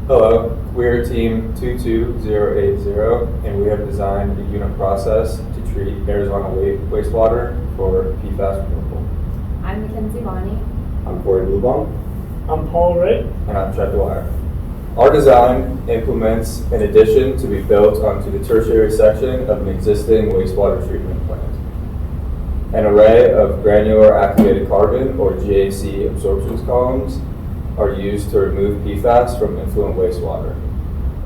Hello, we're Team 22080, and we have designed a unit process to treat Arizona wastewater for PFAS removal. I'm Mackenzie Money. I'm Corey Bluebong. I'm Paul Wright. And I'm Chet Dwyer. Our design implements an addition to be built onto the tertiary section of an existing wastewater treatment plant. An array of granular activated carbon, or GAC, absorption columns are used to remove PFAS from influent wastewater.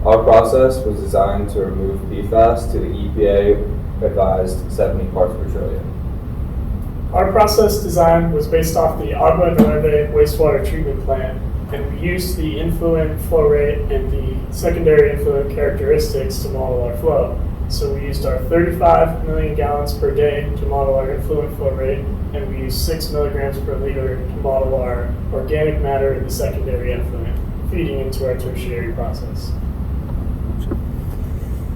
Our process was designed to remove PFAS to the EPA advised 70 parts per trillion. Our process design was based off the Agua Nueve wastewater treatment plant, and we used the influent flow rate and the secondary influent characteristics to model our flow. So we used our 35 million gallons per day to model our influent flow rate, and we used 6 milligrams per liter to model our organic matter in the secondary effluent, feeding into our tertiary process.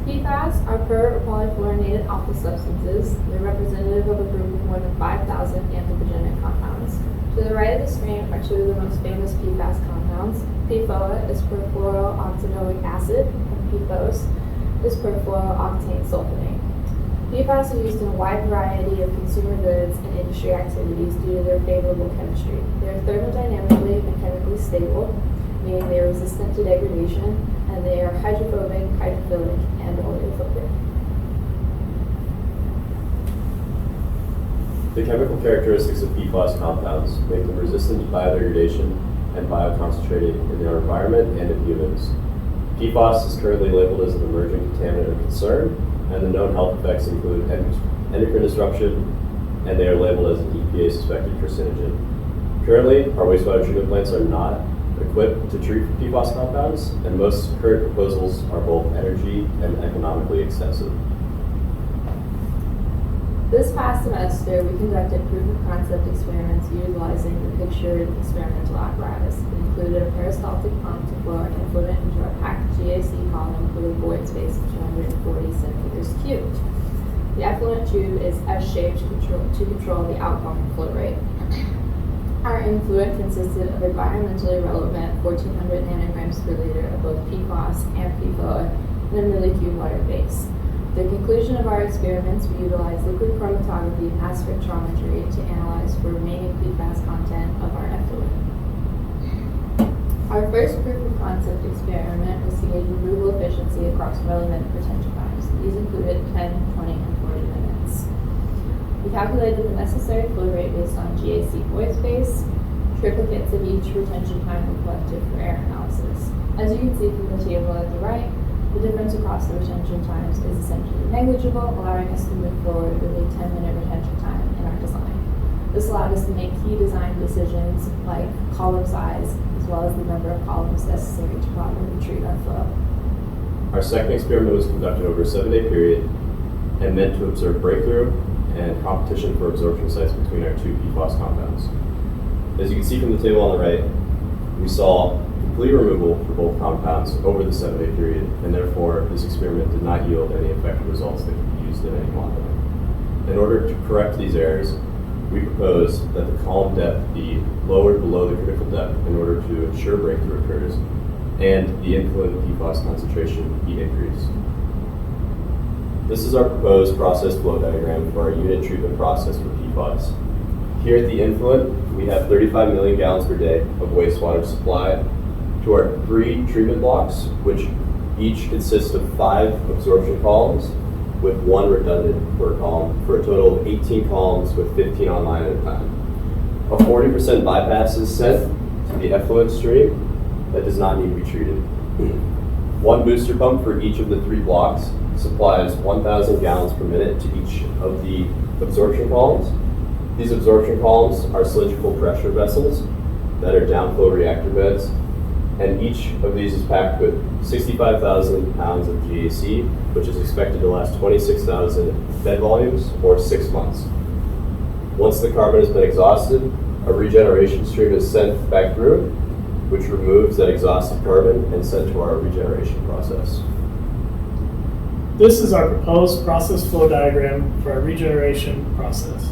PFAS are per or polyfluorinated alpha substances. They're representative of a group of more than 5,000 anthropogenic compounds. To the right of the screen are two of the most famous PFAS compounds. PFOA is perfluorooxanoic acid, and PFOS is perfluorooctane sulfonate. PFAS are used in a wide variety of consumer goods and industry activities due to their favorable chemistry. They are thermodynamically and chemically stable, meaning they are resistant to degradation, and they are hydrophobic, hydrophilic, and oleophobic. The chemical characteristics of PFAS compounds make them resistant to biodegradation and bioconcentrated in our environment and in humans. PFAS is currently labeled as an emerging contaminant of concern, and the known health effects include endocrine disruption, and they are labeled as an EPA suspected carcinogen. Currently, our wastewater treatment plants are not equipped to treat PFAS compounds, and most current proposals are both energy and economically extensive. This past semester, we conducted proof of concept experiments utilizing the pictured experimental apparatus. It included a peristaltic pump to flow our influent into our packed GAC column with a void space of 240 centimeters cubed. The effluent tube is S-shaped to control the outgoing flow rate. Our influent consisted of environmentally relevant 1,400 nanograms per liter of both PFAS and PFOA in a millicube water base. At the conclusion of our experiments, we utilized liquid chromatography and mass spectrometry to analyze for remaining PFAS content of our effluent. Our first proof of concept experiment was to gauge removal efficiency across relevant retention times. These included 10, 20, and 40 minutes. We calculated the necessary flow rate based on GAC void space. Triplicates of each retention time were collected for error analysis. As you can see from the table at the right, the difference across the retention times is essentially negligible, allowing us to move forward with a 10-minute retention time in our design. This allowed us to make key design decisions like column size, as well as the number of columns necessary to properly treat our flow. Our second experiment was conducted over a 7-day period and meant to observe breakthrough and competition for absorption sites between our two PFAS compounds. As you can see from the table on the right, we saw complete removal for both compounds over the 7-day period, and therefore this experiment did not yield any effective results that could be used in any modeling. In order to correct these errors, we proposed that the column depth be lowered below the critical depth in order to ensure breakthrough occurs, and the influent PFAS concentration be increased. This is our proposed process flow diagram for our unit treatment process for PFAS. Here at the influent, we have 35 million gallons per day of wastewater supplied to our 3 treatment blocks, which each consist of 5 absorption columns with 1 redundant per column, for a total of 18 columns with 15 online at a time. A 40% bypass is sent to the effluent stream that does not need to be treated. 1 booster pump for each of the 3 blocks supplies 1,000 gallons per minute to each of the absorption columns. These absorption columns are cylindrical pressure vessels that are downflow reactor beds, and each of these is packed with 65,000 pounds of GAC, which is expected to last 26,000 bed volumes or 6 months. Once the carbon has been exhausted, a regeneration stream is sent back through, which removes that exhausted carbon and sent to our regeneration process. This is our proposed process flow diagram for our regeneration process.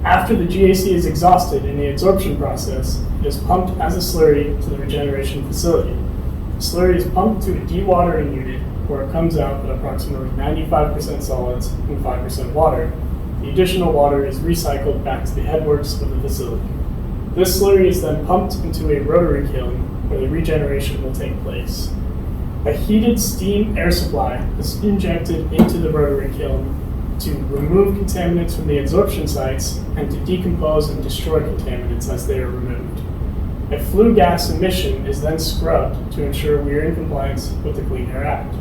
After the GAC is exhausted in the adsorption process, it is pumped as a slurry to the regeneration facility. slurry is pumped to a dewatering unit where it comes out at approximately 95% solids and 5% water. The additional water is recycled back to the headworks of the facility. This slurry is then pumped into a rotary kiln where the regeneration will take place. A heated steam air supply is injected into the rotary kiln to remove contaminants from the adsorption sites and to decompose and destroy contaminants as they are removed. A flue gas emission is then scrubbed to ensure we are in compliance with the Clean Air Act.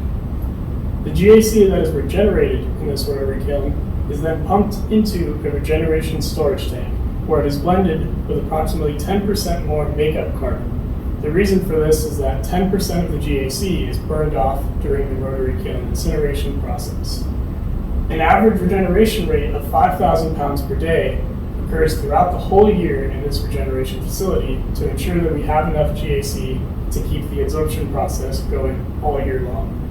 The GAC that is regenerated in this rotary kiln is then pumped into a regeneration storage tank, where it is blended with approximately 10% more makeup carbon. The reason for this is that 10% of the GAC is burned off during the rotary kiln incineration process. An average regeneration rate of 5,000 pounds per day occurs throughout the whole year in this regeneration facility to ensure that we have enough GAC to keep the adsorption process going all year long.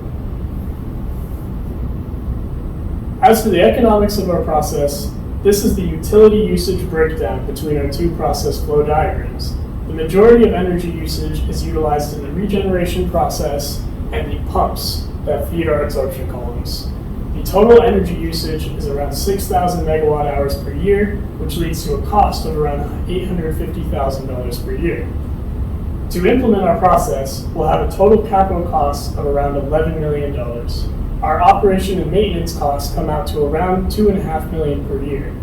As for the economics of our process, this is the utility usage breakdown between our two process flow diagrams. The majority of energy usage is utilized in the regeneration process and the pumps that feed our adsorption columns. The total energy usage is around 6,000 megawatt hours per year, which leads to a cost of around $850,000 per year. To implement our process, we'll have a total capital cost of around $11 million. Our operation and maintenance costs come out to around $2.5 million per year.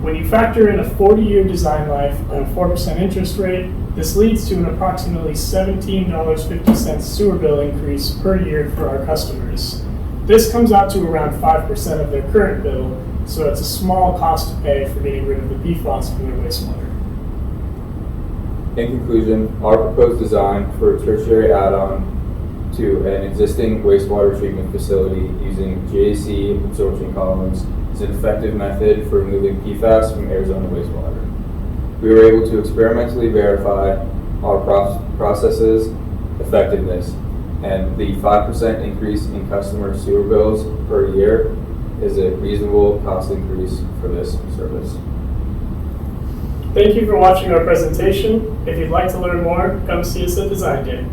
When you factor in a 40-year design life and a 4% interest rate, this leads to an approximately $17.50 sewer bill increase per year for our customers. This comes out to around 5% of their current bill, so it's a small cost to pay for getting rid of the PFAS from their wastewater. In conclusion, our proposed design for a tertiary add-on to an existing wastewater treatment facility using GAC absorption columns is an effective method for removing PFAS from Arizona wastewater. We were able to experimentally verify our process's effectiveness, and the 5% increase in customer sewer bills per year is a reasonable cost increase for this service. Thank you for watching our presentation. If you'd like to learn more, come see us at Design Day.